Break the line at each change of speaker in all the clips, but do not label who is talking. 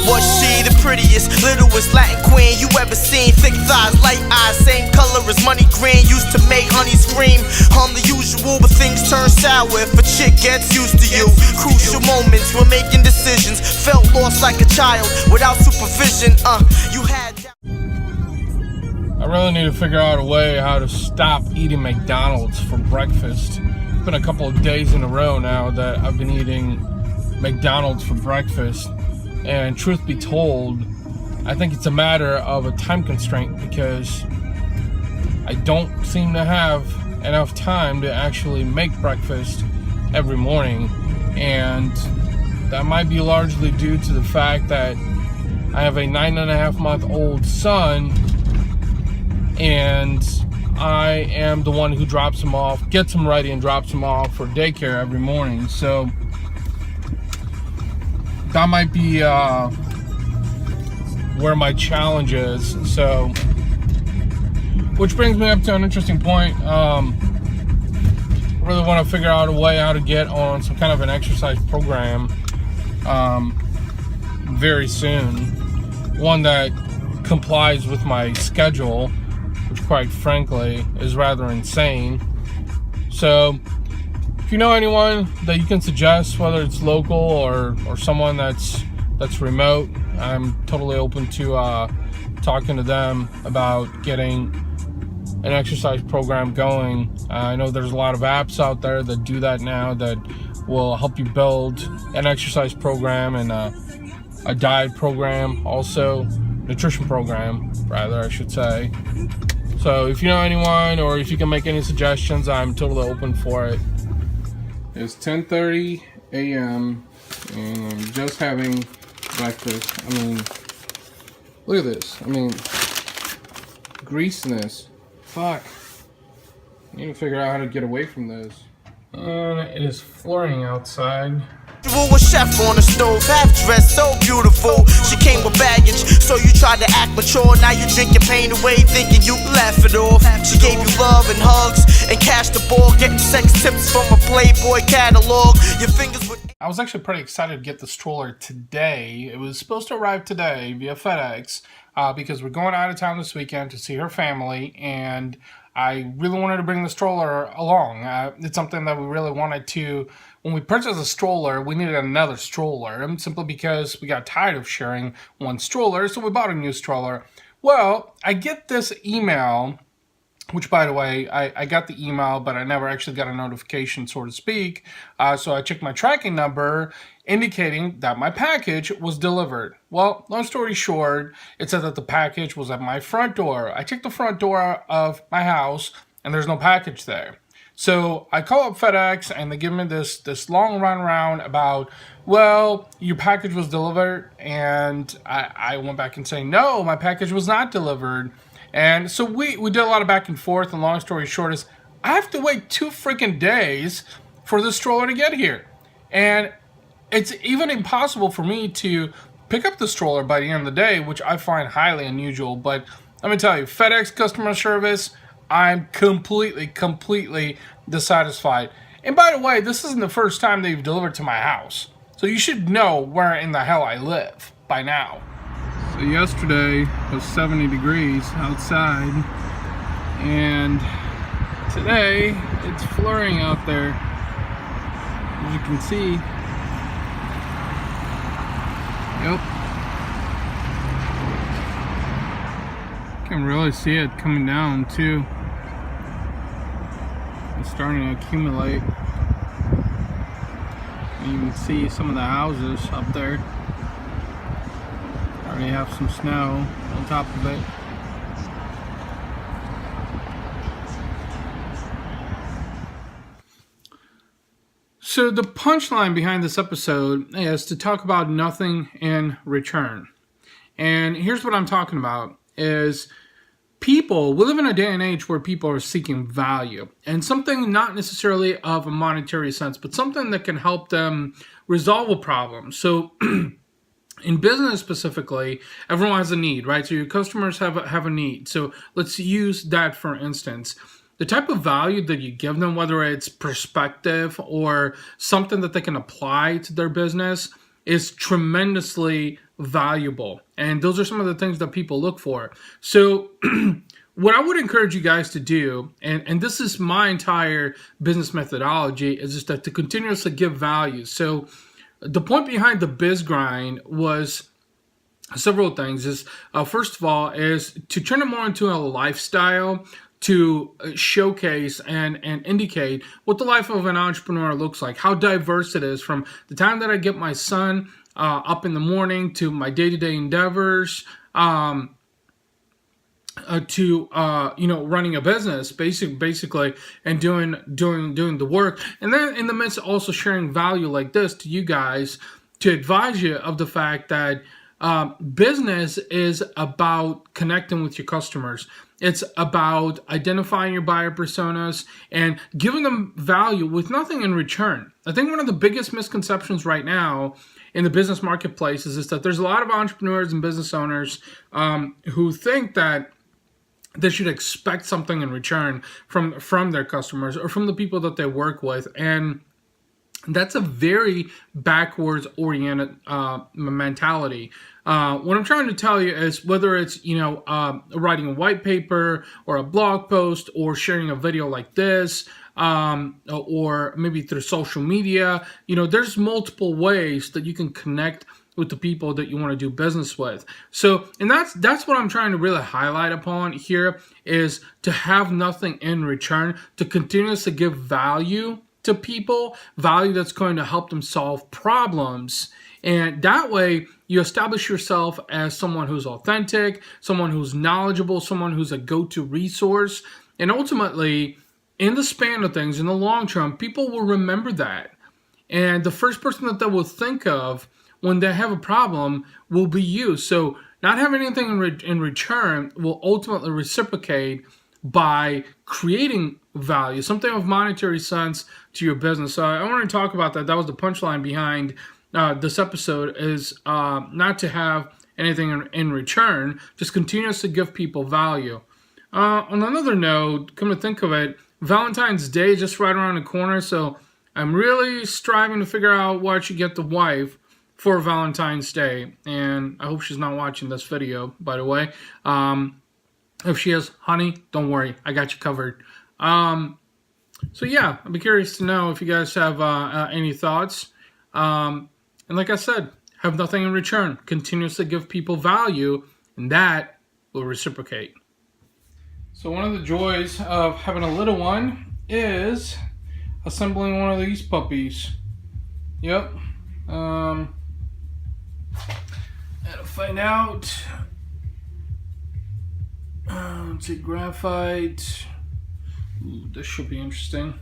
Was she the prettiest, littlest Latin queen you ever seen? Thick thighs, light eyes, same color as money green. Used to make honey scream on the usual, but things turn sour if a chick gets used to you. Crucial moments when making decisions, felt lost like a child without supervision. You had.
I really need to figure out a way how to stop eating McDonald's for breakfast. It's been a couple of days in a row now that I've been eating McDonald's for breakfast, and truth be told, I think it's a matter of a time constraint because I don't seem to have enough time to actually make breakfast every morning, and that might be largely due to the fact that I have a 9.5-month-old son, and I am the one who drops him off, gets him ready and drops him off for daycare every morning. So that might be where my challenge is. So, which brings me up to an interesting point. I really want to figure out a way how to get on some kind of an exercise program very soon. One that complies with my schedule, which quite frankly is rather insane. So if you know anyone that you can suggest, whether it's local or someone that's remote, I'm totally open to talking to them about getting an exercise program going. I know there's a lot of apps out there that do that now that will help you build an exercise program and a diet program, also nutrition program rather I should say. So if you know anyone or if you can make any suggestions, I'm totally open for it. It's 10:30 a.m. and I'm just having breakfast. I mean, look at this. I mean, greasiness. Fuck. I need to figure out how to get away from this. It is flooring outside.
A chef on the stove, half dressed, so beautiful. She came with baggage, so you tried to act mature. Now you drink your pain away, thinking you laugh it off. She gave you love and hugs and cash the ball, getting sex tips from a Playboy catalog. Your fingers would.
I was actually pretty excited to get the stroller today. It was supposed to arrive today via FedEx because we're going out of town this weekend to see her family, and I really wanted to bring the stroller along. It's something that we really wanted to. When we purchased a stroller, we needed another stroller, simply because we got tired of sharing one stroller, so we bought a new stroller. Well, I get this email, which, by the way, I got the email, but I never actually got a notification, so to speak. So I checked my tracking number, indicating that my package was delivered. Well, long story short, it said that the package was at my front door. I checked the front door of my house, and there's no package there. So I call up FedEx, and they give me this long runaround about, well, your package was delivered, and I went back and say, no, my package was not delivered. And so we did a lot of back and forth, and long story short is, I have to wait 2 freaking days for the stroller to get here. And it's even impossible for me to pick up the stroller by the end of the day, which I find highly unusual. But let me tell you, FedEx customer service, I'm completely dissatisfied. And by the way, this isn't the first time they've delivered to my house. So you should know where in the hell I live by now. So yesterday was 70 degrees outside, and today it's flurrying out there, as you can see. Yep. You can really see it coming down too. It's starting to accumulate. You can see some of the houses up there already have some snow on top of it. So the punchline behind this episode is to talk about nothing in return. And here's what I'm talking about is we live in a day and age where people are seeking value, and something not necessarily of a monetary sense, but something that can help them resolve a problem. So in business specifically, everyone has a need, right? So your customers have a need. So let's use that for instance. The type of value that you give them, whether it's perspective or something that they can apply to their business, is tremendously valuable. And those are some of the things that people look for. So what I would encourage you guys to do, and this is my entire business methodology, is just that to continuously give value. So the point behind the biz grind was several things. Is first of all is to turn it more into a lifestyle, to showcase and indicate what the life of an entrepreneur looks like, how diverse it is, from the time that I get my son up in the morning to my day-to-day endeavors, to running a business basically, and doing the work, and then in the midst of also sharing value like this to you guys, to advise you of the fact that business is about connecting with your customers. It's about identifying your buyer personas and giving them value with nothing in return. I think one of the biggest misconceptions right now in the business marketplace is that there's a lot of entrepreneurs and business owners who think that they should expect something in return from their customers or from the people that they work with. And that's a very backwards oriented mentality. What I'm trying to tell you is, whether it's writing a white paper or a blog post or sharing a video like this, or maybe through social media, there's multiple ways that you can connect with the people that you want to do business with. So, and that's what I'm trying to really highlight upon here, is to have nothing in return, to continuously give value to people, value that's going to help them solve problems. And that way you establish yourself as someone who's authentic, someone who's knowledgeable, someone who's a go-to resource. And ultimately, in the span of things, in the long term, people will remember that. And the first person that they will think of when they have a problem will be you. So not having anything in return will ultimately reciprocate by creating value, something of monetary sense to your business. So I want to talk about that. That was the punchline behind this episode, is not to have anything in return, just continuously give people value. On another note, come to think of it, Valentine's Day is just right around the corner, so I'm really striving to figure out what I should get the wife for Valentine's Day, and I hope she's not watching this video, by the way. If she is, honey, don't worry, I got you covered. So yeah, I'd be curious to know if you guys have any thoughts. And like I said, have nothing in return. Continuously give people value, and that will reciprocate. So one of the joys of having a little one is assembling one of these puppies. Yep. Gotta find out. Let's see, graphite. Ooh, this should be interesting.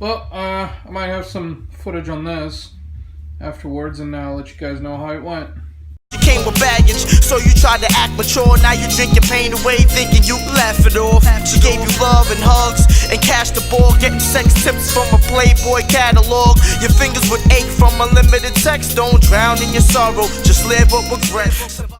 Well, I might have some footage on this afterwards, and I'll let you guys know how it went.
You came with baggage, so you tried to act mature. Now you drink your pain away, thinking you laugh it off. She gave you love and hugs and cash the ball, getting sex tips from a Playboy catalog. Your fingers would ache from unlimited sex. Don't drown in your sorrow, just live with regret.